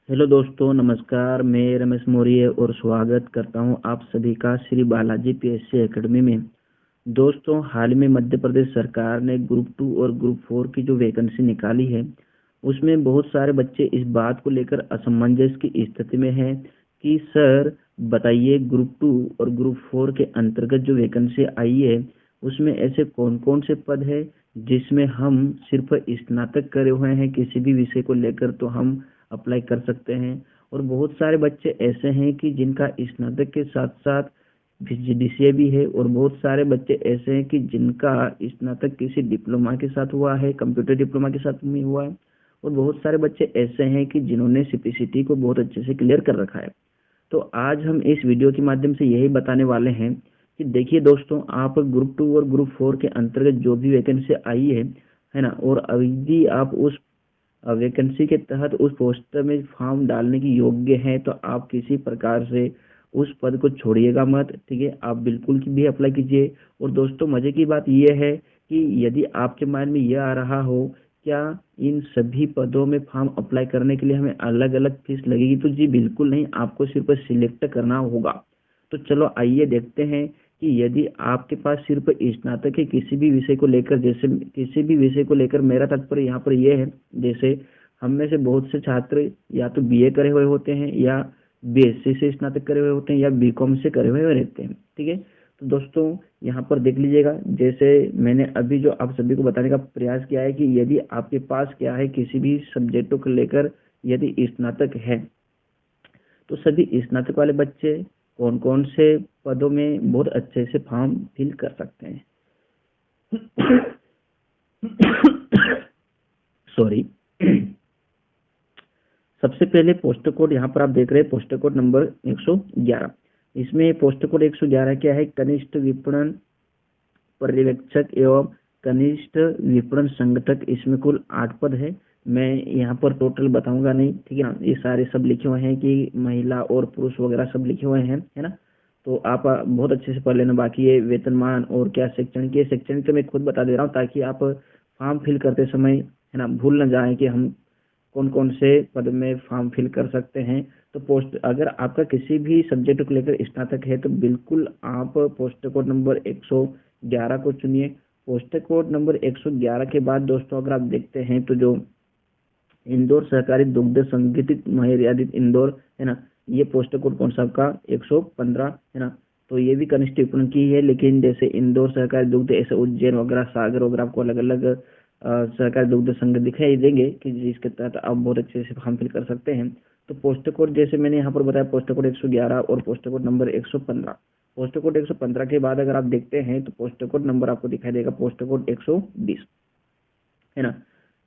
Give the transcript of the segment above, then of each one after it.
Hello दोस्तों, नमस्कार। मैं रमेश मौर्य और स्वागत करता हूं आप सभी का श्री बालाजी पीएससी एकेडमी में। दोस्तों, हाल में मध्य प्रदेश सरकार ने ग्रुप 2 और ग्रुप 4 की जो वैकेंसी निकाली है, उसमें बहुत सारे बच्चे इस बात को लेकर असमंजस की स्थिति में हैं कि सर बताइए, ग्रुप 2 और ग्रुप 4 के अंतर्गत जो वैकेंसी आई है, उसमें ऐसे कौन कौन से पद है जिसमें हम सिर्फ स्नातक करे हुए हैं किसी भी विषय को लेकर तो हम अप्लाई कर सकते हैं। और बहुत सारे बच्चे ऐसे हैं कि जिनका स्नातक के साथ साथ विषय भी है, और बहुत सारे बच्चे ऐसे हैं कि जिनका स्नातक किसी डिप्लोमा के साथ हुआ है, कंप्यूटर डिप्लोमा के साथ में हुआ है। और बहुत सारे बच्चे ऐसे हैं कि जिन्होंने सीपीसीटी को बहुत अच्छे से क्लियर कर रखा है। तो आज हम इस वीडियो के माध्यम से यही बताने वाले हैं कि देखिए दोस्तों, आप ग्रुप 2 और ग्रुप 4 के अंतर्गत जो भी वैकेंसी आई है ना, और यदि आप उस वैकेंसी के तहत उस पोस्ट में फॉर्म डालने की योग्य हैं, तो आप किसी प्रकार से उस पद को छोड़िएगा मत। ठीक है, आप बिल्कुल भी अप्लाई कीजिए। और दोस्तों, मजे की बात यह है कि यदि आपके माइंड में यह आ रहा हो क्या इन सभी पदों में फॉर्म अप्लाई करने के लिए हमें अलग अलग फीस लगेगी, तो जी बिल्कुल नहीं, आपको सिर्फ सिलेक्ट करना होगा। तो चलो आइए देखते हैं कि यदि आपके पास सिर्फ स्नातक है किसी भी विषय को लेकर, जैसे किसी भी विषय को लेकर, मेरा तात्पर्य यहाँ पर यह है, जैसे हम में से बहुत से छात्र या तो बीए करे हुए होते हैं, या बीएससी से स्नातक करे हुए होते हैं, या बीकॉम से करे हुए रहते हैं। ठीक है, तो दोस्तों यहाँ पर देख लीजिएगा, जैसे मैंने अभी जो आप सभी को बताने का प्रयास किया है कि यदि आपके पास क्या है किसी भी सब्जेक्टों को लेकर यदि स्नातक है, तो सभी स्नातक वाले बच्चे कौन कौन से पदों में बहुत अच्छे से फॉर्म फिल कर सकते हैं। सॉरी। सबसे पहले पोस्ट कोड यहाँ पर आप देख रहे हैं, पोस्ट कोड नंबर 111। इसमें पोस्ट कोड 111 क्या है? कनिष्ठ विपणन पर्यवेक्षक एवं कनिष्ठ विपणन संगठक। इसमें कुल 8 पद है। मैं यहाँ पर टोटल बताऊंगा नहीं, ठीक है ना। ये सारे सब लिखे हुए हैं कि महिला और पुरुष वगैरह सब लिखे हुए हैं, है ना। तो आप बहुत अच्छे से पढ़ लेना। बाकी ये वेतनमान और क्या शैक्षणिक, ये शैक्षणिक तो मैं खुद बता दे रहा हूँ ताकि आप फॉर्म फिल करते समय, है ना, भूल ना जाए कि हम कौन कौन से पद में फॉर्म फिल कर सकते हैं। तो पोस्ट, अगर आपका किसी भी सब्जेक्ट को लेकर स्नातक है, तो बिल्कुल आप पोस्ट कोड नंबर 111 को चुनिए। पोस्ट कोड नंबर 111 के बाद दोस्तों अगर आप देखते हैं तो जो इंदौर सहकारी दुग्ध संगठित मर्यादित इंदौर, है ना, ये पोस्ट कोड कौन सा आपका 115, है ना। तो ये भी कनिष्ठ विपणन की है, लेकिन जैसे इंदौर सहकारी दुग्ध, ऐसे उज्जैन वगैरह, सागर वगैरह आपको अलग अलग सहकारी दुग्ध संघ दिखाई देंगे कि जिसके तहत आप बहुत अच्छे से फॉर्म फिल कर सकते हैं। तो पोस्ट कोड जैसे मैंने यहाँ पर बताया, पोस्ट कोड 111 और post code number 115। Post code 115 के बाद अगर आप देखते हैं तो पोस्ट कोड नंबर आपको दिखाई देगा पोस्ट कोड 120, है ना।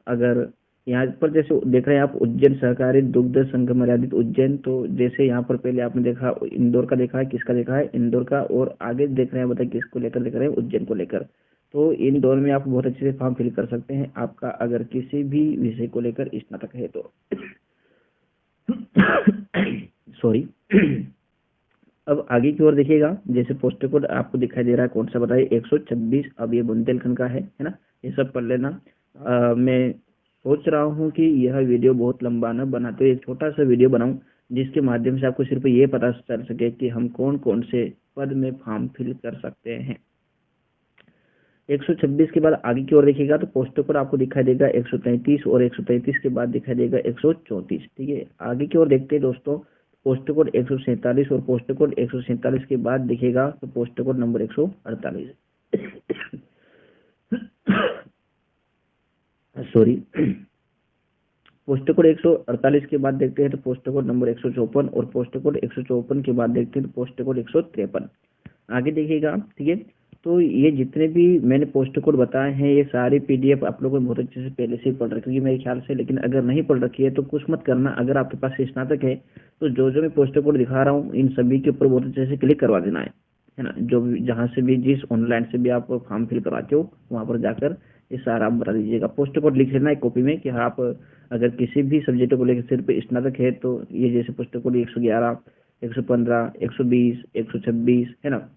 अगर यहाँ पर जैसे देख रहे हैं आप, उज्जैन सहकारी दुग्ध संघ मर्यादित उज्जैन, तो जैसे यहाँ पर पहले आपने देखा इंदौर का देखा है, किसका देखा है? इंदौर का। और आगे देख रहे हैं, बताइए किसको लेकर देख रहे हैं? उज्जैन को लेकर। तो इन दोनों में आप बहुत अच्छे से फॉर्म फिल कर सकते हैं, आपका अगर किसी भी विषय को लेकर स्नातक है तो। सॉरी। अब आगे की ओर देखिएगा, जैसे पोस्ट कोड आपको दिखाई दे रहा है, कौन सा बताइए? 126। अब ये बुंदेलखंड का है ना। ये सब पढ़ लेना। मैं सोच रहा हूँ कि यह वीडियो बहुत लंबा न बनाते हुए एक छोटा सा वीडियो बनाऊं, जिसके माध्यम से आपको सिर्फ ये पता चल सके कि हम कौन कौन से पद में फॉर्म फिल कर सकते हैं। 126 के बाद आगे की ओर देखिएगा तो पोस्ट कोड आपको दिखाई देगा 133, और 133 के बाद दिखाई देगा 134। ठीक है, आगे की ओर देखते हैं दोस्तों, पोस्ट कोड 147, और पोस्ट कोड 147 के बाद दिखेगा तो post code number 148। Sorry. Post code 148 के बाद देखते हैं तो पोस्ट कोड नंबर 154, और पोस्ट कोड 154 के बाद देखते हैं तो पोस्ट कोड 153। आगे देखिएगा, ठीक है। तो ये जितने भी मैंने पोस्ट कोड बताए हैं, ये सारी पीडीएफ आप लोगों ने बहुत अच्छे से पहले से ही पढ़ रखी है मेरे ख्याल से। लेकिन अगर नहीं पढ़ रखी है तो कुछ मत करना, अगर आपके पास स्नातक है तो जो जो मैं पोस्ट कोड दिखा रहा हूँ, इन सभी के ऊपर बहुत अच्छे से क्लिक करवा देना है ना। जो भी, जहाँ से भी, जिस ऑनलाइन से भी आप फॉर्म फिल करवाते हो, वहाँ पर जाकर ये सारा आप बता दीजिएगा। पोस्ट कोड लिख लेना एक कॉपी में कि हाँ, आप अगर किसी भी सब्जेक्ट को लेकर सिर्फ स्नातक है तो ये जैसे पोस्ट कोड 111, 115, 120, 126, है ना,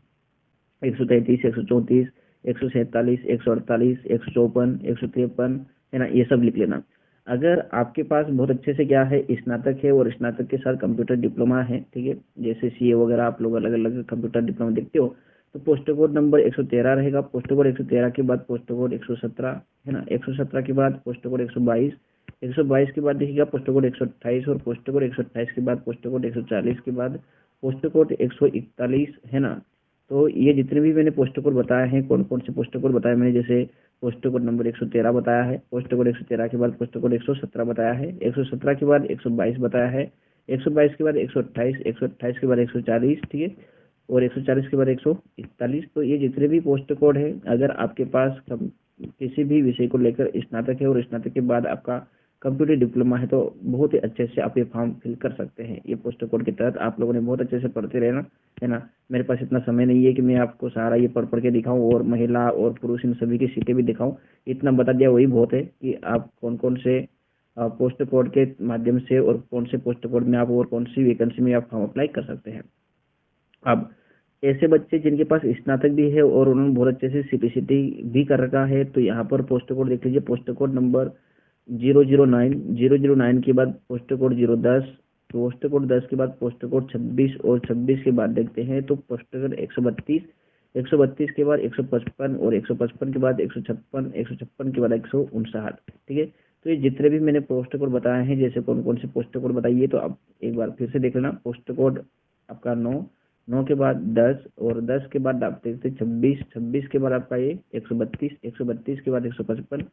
133, 134, 147, 148, 154, 153, है ना, ये सब लिख लेना। अगर आपके पास बहुत अच्छे से क्या है, स्नातक है और स्नातक के साथ कंप्यूटर डिप्लोमा है, ठीक है, जैसे सीए वगैरह आप लोग अलग अलग कंप्यूटर डिप्लोमा देखते हो, तो पोस्ट कोड नंबर 113 रहेगा। पोस्ट कोड 113 के बाद पोस्ट कोड 117 है ना, 117 के बाद पोस्ट कोड 122, 122 के बाद देखिएगा पोस्ट कोड 128, और पोस्ट कोड 128 के बाद पोस्ट कोड 140 के बाद पोस्ट कोड 141 है ना। तो ये जितने भी मैंने पोस्ट कोड बताए हैं, कौन कौन से पोस्ट कोड बताए मैंने, जैसे पोस्ट कोड नंबर 113 बताया है, पोस्ट कोड 113 के बाद पोस्ट कोड 117 बताया है, 117 के बाद 122 बताया है, 122 के बाद 128, 128 के बाद 140, ठीक है, और 140 के बाद 141। तो ये जितने भी पोस्ट कोड है, अगर आपके पास किसी भी विषय को लेकर स्नातक है और स्नातक के बाद आपका कंप्यूटर डिप्लोमा है, तो बहुत ही अच्छे से आप ये फॉर्म फिल कर सकते हैं। ये पोस्ट कोड के तहत आप लोगों ने बहुत अच्छे से पढ़ते रहना, है ना। मेरे पास इतना समय नहीं है कि मैं आपको सारा ये पढ़ पढ़ के दिखाऊं और महिला और पुरुष इन सभी की सीटें भी दिखाऊं। इतना बता दिया वही बहुत है कि आप कौन कौन से पोस्ट कोड के माध्यम से और कौन से पोस्ट कोड में आप और कौन सी वैकेंसी में आप फॉर्म अप्लाई कर सकते हैं। अब ऐसे बच्चे जिनके पास स्नातक भी है और उन्होंने बहुत अच्छे से सीपीसीटी भी कर रखा है, तो यहाँ पर पोस्ट कोड देख लीजिए, पोस्ट कोड नंबर 009 के बाद पोस्ट कोड 010, पोस्ट कोड 10 के बाद पोस्ट कोड 26, और 26 के बाद देखते हैं तो पोस्ट कोड 132, 132 के बाद 155, और 155 के बाद 156, 156 के बाद 159, ठीक है। तो ये जितने भी मैंने पोस्ट कोड बताए हैं, जैसे कौन कौन से पोस्ट कोड बताइए, तो आप एक बार फिर से देख लेना। पोस्ट कोड आपका 9, 9 के बाद 10, और 10 के बाद आप देखते 26, 26 के बाद आपका ये 132, 132 के बाद 155,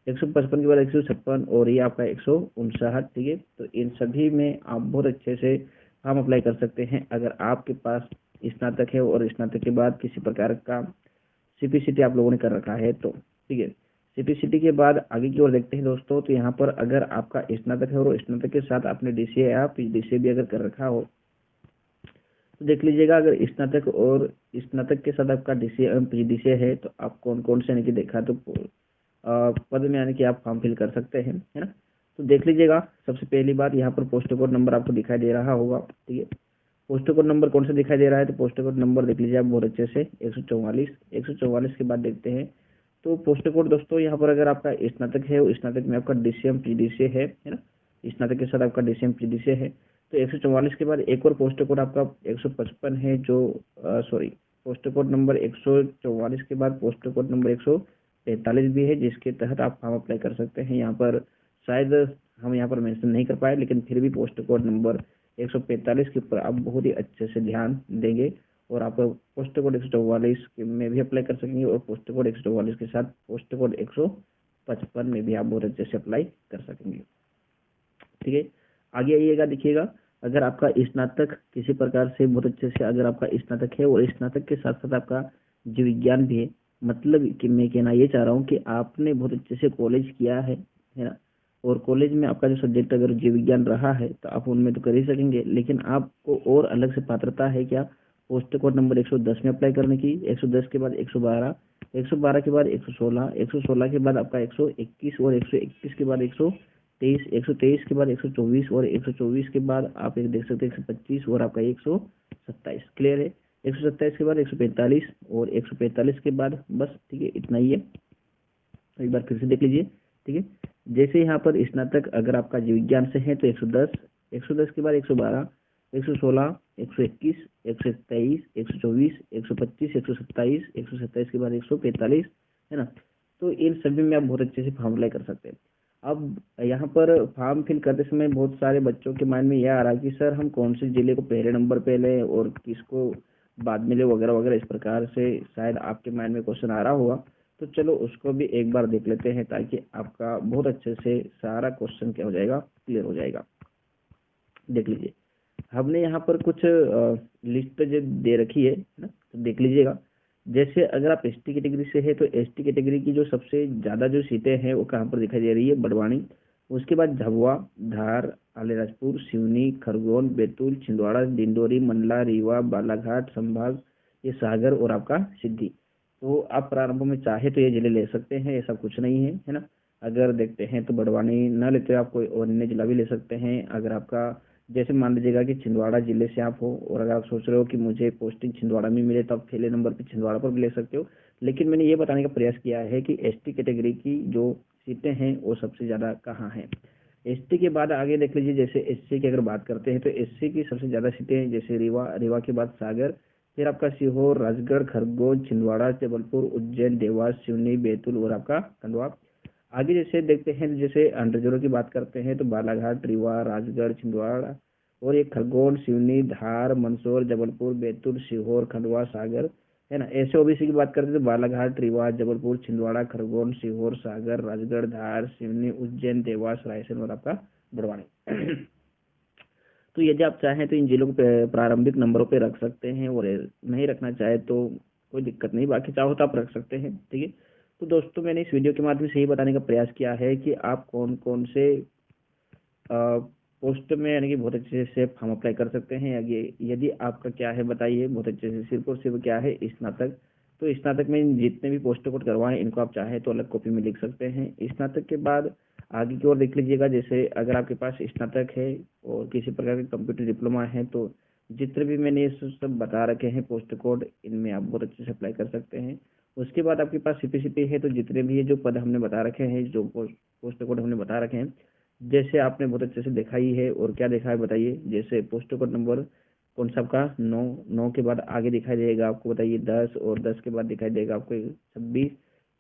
155 के बाद 156, और ये आपका 159, ठीक है। तो इन सभी में आप बहुत अच्छे से फॉर्म अप्लाई कर सकते हैं अगर आपके पास स्नातक है और स्नातक के बाद किसी प्रकार का सीपीसीटी आप लोगों ने कर रखा है, तो ठीक है। सीपीसीटी के बाद आगे की ओर देखते हैं दोस्तों, तो यहाँ पर अगर आपका स्नातक है और स्नातक के साथ आपने डीसीए या पीजीडीसीए भी अगर कर रखा हो, तो देख लीजिएगा। अगर स्नातक और स्नातक के साथ आपका डीसीए एवं पीजीडीसीए है, तो आप कौन कौन से यानी कि देखा तो पद में यानी कि आप फॉर्म फिल कर सकते हैं, है ना। तो देख लीजिएगा, सबसे पहली बात यहाँ पर पोस्ट कोड नंबर आपको दिखाई दे रहा होगा, ठीक है। पोस्ट कोड नंबर कौन सा दिखाई दे रहा है, तो पोस्ट कोड नंबर देख लीजिए आप बहुत अच्छे से 144, 144 के बाद देखते हैं तो पोस्ट कोड दोस्तों, यहाँ पर अगर आपका स्नातक है, स्नातक में आपका डीसीएम पीजीडीसीए है ना, स्नातक के साथ आपका डीसीएम पीजीडीसीए है, तो 144 के बाद एक और पोस्ट कोड आपका 155 है, जो सॉरी, पोस्ट कोड नंबर 144 के बाद पोस्ट कोड नंबर 143 भी है, जिसके तहत आप फॉर्म अप्लाई कर सकते हैं। यहाँ पर शायद हम यहाँ पर मेंशन नहीं कर पाए, लेकिन फिर भी पोस्ट कोड नंबर 145 के ऊपर आप बहुत ही अच्छे से ध्यान देंगे और आप पोस्ट कोड 144 में भी अप्लाई कर सकेंगे, और पोस्ट कोड 144 के साथ पोस्ट कोड 155 में भी आप बहुत अच्छे से अप्लाई कर सकेंगे, ठीक है। आगे आइएगा, देखिएगा, अगर आपका स्नातक किसी प्रकार से बहुत अच्छे से, अगर आपका स्नातक है और स्नातक के साथ साथ आपका जीव विज्ञान भी है, मतलब कि मैं कहना ये चाह रहा हूँ कि आपने बहुत अच्छे से कॉलेज किया है ना, और कॉलेज में आपका जो सब्जेक्ट अगर जीव विज्ञान रहा है, तो आप उनमें तो कर ही सकेंगे, लेकिन आपको और अलग से पात्रता है क्या, पोस्ट कोड नंबर 110 में अप्लाई करने की। 110 के बाद 112, 112 के बाद 116, 116 के बाद आपका 121, और 121 के बाद 123, 123 के बाद 124, और 124 के बाद आप एक देख सकते हैं 125, और आपका 127। क्लियर है। 127 के बाद 145, और 145 के बाद बस, ठीक है, इतना ही है। तो एक बार फिर से देख लीजिए, ठीक है। जैसे यहाँ पर स्नातक अगर आपका जीव विज्ञान से है, तो 110, 110 के बाद 112, 116, 121, 123, 124, 125, 127, 127 के बाद 145, है ना। तो इन सभी में आप बहुत अच्छे से फॉर्म अप्लाई कर सकते हैं। अब यहाँ पर फॉर्म फिल करते समय बहुत सारे बच्चों के माइंड में यह आ रहा है कि सर हम कौन से जिले को पहले नंबर पे लें और किसको बाद में ले, वगैरह वगैरह, इस प्रकार से शायद आपके माइंड में क्वेश्चन आ रहा होगा। तो चलो उसको भी एक बार देख लेते हैं, ताकि आपका बहुत अच्छे से सारा क्वेश्चन क्या हो जाएगा, क्लियर हो जाएगा। देख लीजिए, हमने यहाँ पर कुछ लिस्ट जो दे रखी है ना, तो देख लीजिएगा। जैसे अगर आप एसटी कैटेगरी से है, तो एसटी कैटेगरी की जो सबसे ज़्यादा जो सीटें हैं वो कहाँ पर दिखाई दे रही है, बड़वानी। उसके बाद झाबुआ, धार, आलीराजपुर, सिवनी, खरगोन, बैतूल, छिंदवाड़ा, डिंडोरी, मंडला, रीवा, बालाघाट संभाग, ये सागर, और आपका सिद्धि। तो आप प्रारंभ में चाहे तो ये जिले ले सकते हैं, ऐसा कुछ नहीं है ना। अगर देखते हैं तो बड़वानी न लेते हुए आप कोई और अन्य जिला भी ले सकते हैं। अगर आपका जैसे मान लीजिएगा कि छिंदवाड़ा जिले से आप हो, और अगर आप सोच रहे हो कि मुझे पोस्टिंग छिंदवाड़ा में मिले, तो आप पहले नंबर पे छिंदवाड़ा पर भी ले सकते हो। लेकिन मैंने ये बताने का प्रयास किया है कि एसटी कैटेगरी की जो सीटें हैं वो सबसे ज़्यादा कहाँ हैं। एसटी के बाद आगे देख लीजिए, जैसे एससी की अगर बात करते हैं तो एससी की सबसे ज़्यादा सीटें हैं, जैसे रीवा, रीवा के बाद सागर, फिर आपका सीहोर, राजगढ़, खरगोन, छिंदवाड़ा, जबलपुर, उज्जैन, देवास, सिवनी, बैतूल और आपका खंडवा। आगे जैसे देखते हैं, जैसे अंडर जोड़ों की बात करते हैं तो बालाघाट, रीवा, राजगढ़, छिंदवाड़ा और ये खरगोन, सिवनी, धार, मंदसौर, जबलपुर, बैतूल, सीहोर, खंडवा, सागर, है ना। ऐसे ओबीसी की बात करते हैं तो बालाघाट, रीवा, जबलपुर, छिंदवाड़ा, खरगोन, सीहोर, सागर, राजगढ़, धार, सिवनी, उज्जैन, देवास, रायसेन और आपका बड़वानी। तो यदि आप चाहें तो इन जिलों को प्रारंभिक नंबरों पे रख सकते हैं, और नहीं रखना चाहे तो कोई दिक्कत नहीं, बाकी चाहो तो आप रख सकते हैं, ठीक है। तो दोस्तों मैंने इस वीडियो के माध्यम से यही बताने का प्रयास किया है कि आप कौन कौन से पोस्ट में यानी कि बहुत अच्छे से फॉर्म अप्लाई कर सकते हैं। यदि आपका क्या है बताइए, बहुत अच्छे से सिर्फ और सिर्फ क्या है, स्नातक। तो स्नातक में जितने भी पोस्ट कोड करवाएं इनको आप चाहे तो अलग कॉपी में लिख सकते हैं। स्नातक के बाद आगे की ओर देख लीजिएगा, जैसे अगर आपके पास स्नातक है और किसी प्रकार का कंप्यूटर डिप्लोमा है तो जितने भी मैंने ये सब बता रखे हैं पोस्ट कोड, इनमें आप बहुत अच्छे से अप्लाई कर सकते हैं। उसके बाद आपके पास सीपीसीपी है तो जितने भी ये जो पद हमने बता रखे हैं, जो पोस्ट कोड हमने बता रखे हैं, जैसे आपने बहुत अच्छे से देखा ही है। और क्या देखा है बताइए, जैसे पोस्ट कोड नंबर कौन सा आपका 9, 9 के बाद आगे दिखाई देगा आपको बताइए 10, और 10 के बाद दिखाई देगा आपको 26,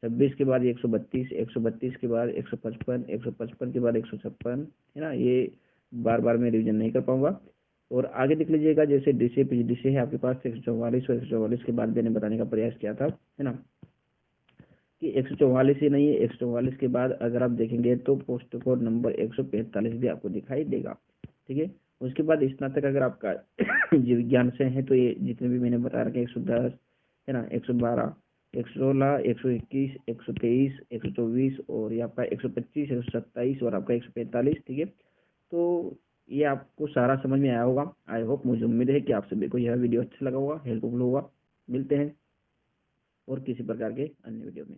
26 के बाद 132, 132 के बाद 155, 155 के बाद 156, है ना। ये बार बार मैं रिवीजन नहीं कर पाऊंगा। और आगे देख लीजिएगा, जैसे डीसी पीजीडीसी है आपके पास 144, और 144 के बाद मैंने बताने का प्रयास किया था, है ना, कि 144 ही नहीं है, 144 के बाद अगर आप देखेंगे तो पोस्ट कोड नंबर 145 भी आपको दिखाई देगा, ठीक है। उसके बाद स्नातक अगर आपका जीव विज्ञान से है तो ये जितने भी मैंने बता रखे 110, है ना, 112, 116, 121, 123, 124 और ये आपका 125, 127 और आपका 145, ठीक है। तो ये आपको सारा समझ में आया होगा। आई होप, मुझे उम्मीद है कि आप सभी को यह वीडियो अच्छा लगा होगा, हेल्पफुल होगा। मिलते हैं और किसी प्रकार के अन्य वीडियो में।